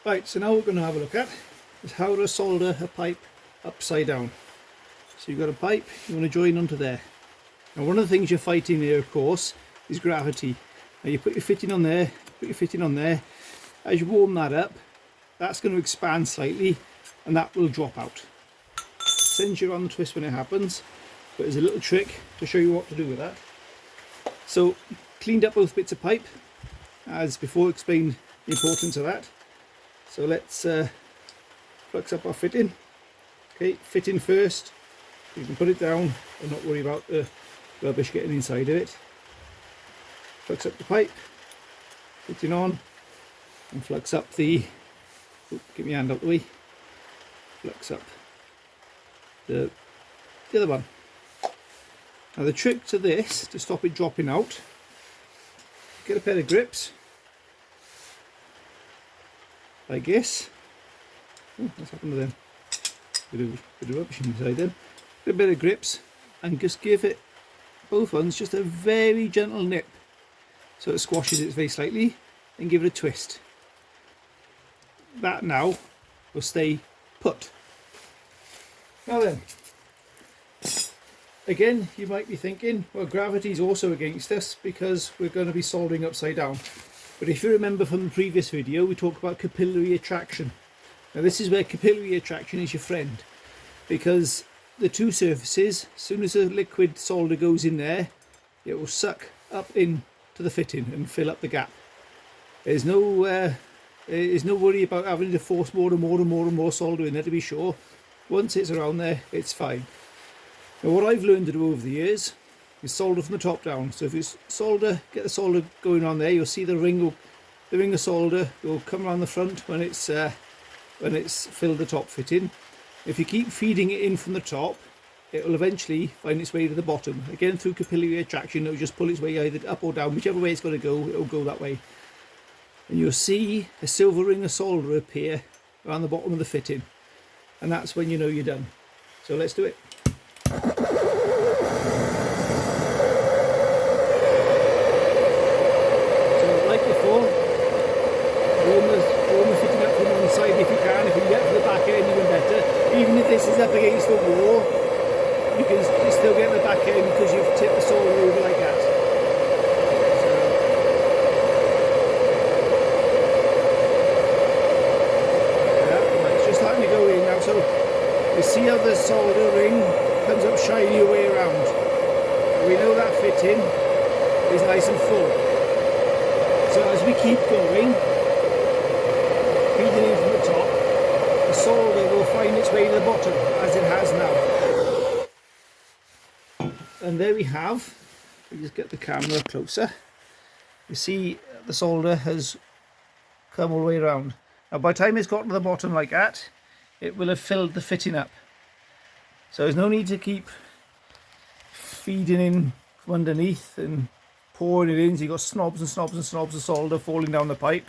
Right, so now we're going to have a look at is how to solder a pipe upside down. So you've got a pipe, you want to join onto there. Now one of the things you're fighting here, of course, is gravity. Now you put your fitting on there, put your fitting on there. As you warm that up, that's going to expand slightly and that will drop out. Sends you on the twist when it happens, but there's a little trick to show you what to do with that. So cleaned up both bits of pipe, as before explained the importance of that. So let's flux up our fitting. Okay, fitting first. You can put it down and not worry about the rubbish getting inside of it. Flux up the pipe, fitting on, and flux up the, get my hand out the way, flux up the other one. Now the trick to this, to stop it dropping out, get a pair of grips, like this. Oh, what's happened to them? Bit of rubbish inside them. Get a bit of grips and just give it, both ones, just a very gentle nip so it squashes it very slightly, and give it a twist. That now will stay put. Now then, again you might be thinking, well, gravity is also against us because we're going to be soldering upside down. But if you remember from the previous video, we talked about capillary attraction. Now this is where capillary attraction is your friend, because the two surfaces, as soon as the liquid solder goes in there, it will suck up into the fitting and fill up the gap. There's no worry about having to force more and more solder in there to be sure. Once it's around there, it's fine. Now what I've learned to do over the years is solder from the top down. So if you get the solder going on there, you'll see the ring of solder will come around the front when it's filled the top fitting. If you keep feeding it in from the top, it will eventually find its way to the bottom. Again, through capillary attraction, it will just pull its way either up or down, whichever way it's going to go, it will go that way. And you'll see a silver ring of solder appear around the bottom of the fitting, and that's when you know you're done. So let's do it. Warm the fitting up from one side if you can. If you can get to the back end, even better. Even if this is up against the wall, you can still get the back end because you've tipped the solder over like that. It's just starting to go in now. So you see how the solder ring comes up shiny your way around. We know that fitting is nice and full. So as we keep going, feeding in from the top, the solder will find its way to the bottom, as it has now. And there we have, we just get the camera closer, you see the solder has come all the way around. Now by the time it's got to the bottom like that, it will have filled the fitting up. So there's no need to keep feeding in from underneath and pouring it in, so you've got snobs and snobs and snobs of solder falling down the pipe.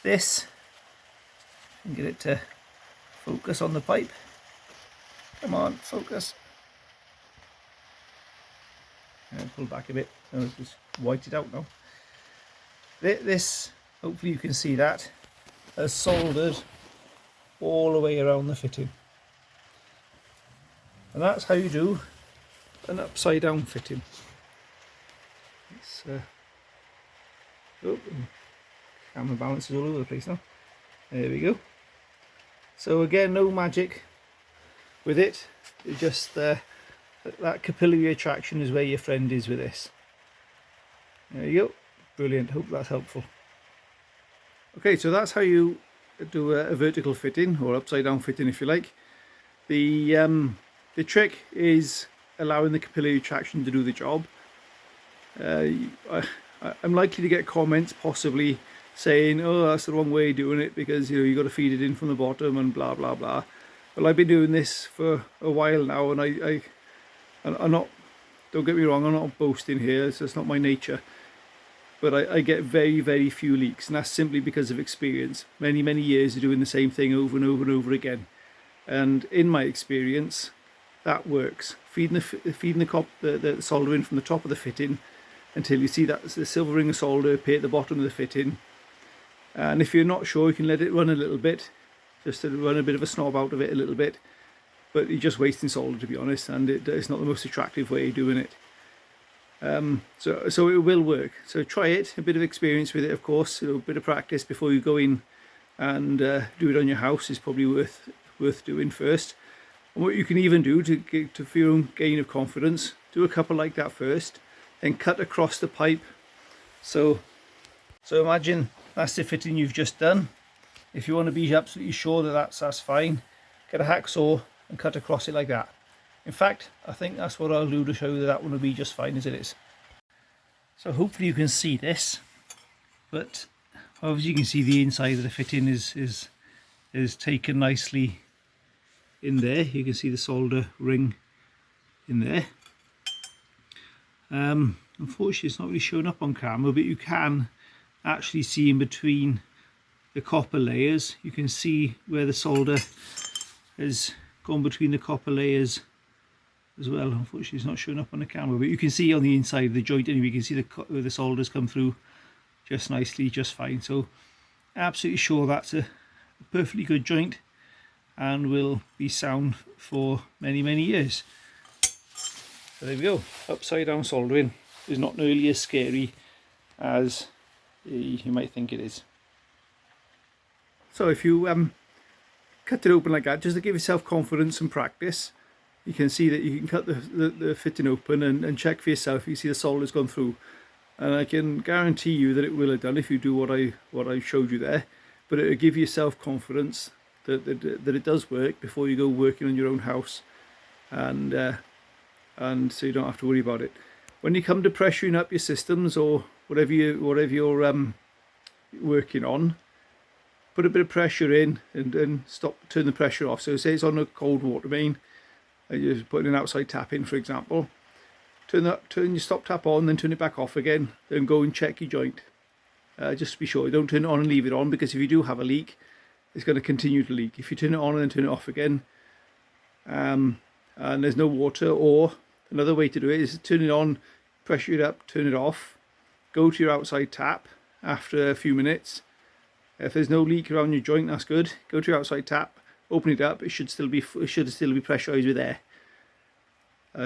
This, and get it to focus on the pipe. Come on, focus. And pull back a bit, so it's just white it out now. This, hopefully you can see that, has soldered all the way around the fitting. And that's how you do an upside down fitting. It's, camera balance is all over the place now. There we go. So again, no magic with it. It's just that capillary attraction is where your friend is with this. There you go. Brilliant. Hope that's helpful. Okay, so that's how you do a vertical fitting, or upside down fitting if you like. The trick is allowing the capillary attraction to do the job. I'm likely to get comments possibly saying, oh, that's the wrong way of doing it because you got to feed it in from the bottom and blah blah blah. Well, I've been doing this for a while now, and I'm not, don't get me wrong, I'm not boasting here, it's not my nature, but I get very few leaks, and that's simply because of experience. Many years of doing the same thing over and over again, and in my experience that works. Feeding the solder in from the top of the fitting until you see that the silver ring of solder appear at the bottom of the fitting. And if you're not sure, you can let it run a little bit, just to run a bit of a snob out of it a little bit. But you're just wasting solder, to be honest, and it's not the most attractive way of doing it. So it will work. So try it, a bit of experience with it, of course, a bit of practice before you go in and do it on your house is probably worth doing first. And what you can even do for your own gain of confidence, do a couple like that first, then cut across the pipe. So imagine that's the fitting you've just done. If you want to be absolutely sure that that's fine, get a hacksaw and cut across it like that. In fact, I think that's what I'll do to show you that one will be just fine as it is. So hopefully you can see this, but obviously you can see the inside of the fitting is taken nicely in there. You can see the solder ring in there. Unfortunately it's not really showing up on camera, but you can actually see in between the copper layers. You can see where the solder has gone between the copper layers as well. Unfortunately it's not showing up on the camera, but you can see on the inside of the joint anyway, you can see where the solder's come through just nicely, just fine. So absolutely sure that's a perfectly good joint and will be sound for many years. So there we go. Upside down soldering is not nearly as scary as you might think it is. So if you cut it open like that, just to give yourself confidence and practice, you can see that you can cut the fitting open and check for yourself. You see the solder's gone through, and I can guarantee you that it will have done if you do what I showed you there. But it'll give yourself confidence that it does work before you go working on your own house, and so you don't have to worry about it. When you come to pressuring up your systems or whatever you're working on, put a bit of pressure in and turn the pressure off. So say it's on a cold water main, you're putting an outside tap in, for example. Turn your stop tap on, then turn it back off again, then go and check your joint. Just to be sure, don't turn it on and leave it on, because if you do have a leak, it's going to continue to leak. If you turn it on and then turn it off again, and there's no water, or another way to do it is turn it on, pressure it up, turn it off, go to your outside tap after a few minutes. If there's no leak around your joint, that's good. Go to your outside tap, open it up. It should still be pressurized with air.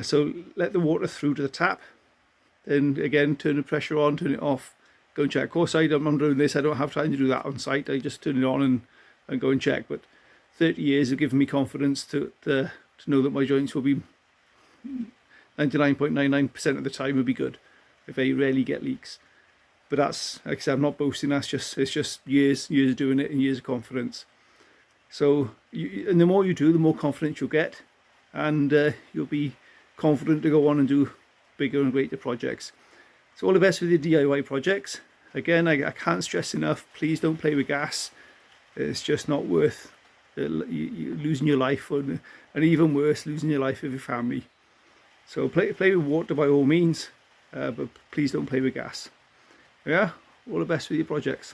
So let the water through to the tap. Then again, turn the pressure on, turn it off, go and check. Of course, I'm doing this. I don't have time to do that on site. I just turn it on and go and check. But 30 years have given me confidence to know that my joints will be 99.99% of the time will be good. I very rarely get leaks. But that's, like I said, I'm not boasting. It's just years of doing it and years of confidence. So, and the more you do, the more confidence you'll get, and you'll be confident to go on and do bigger and greater projects. So all the best with your DIY projects. Again, I can't stress enough, please don't play with gas. It's just not worth losing your life, and even worse, losing your life with your family. So play with water by all means, but please don't play with gas. Yeah, all the best with your projects.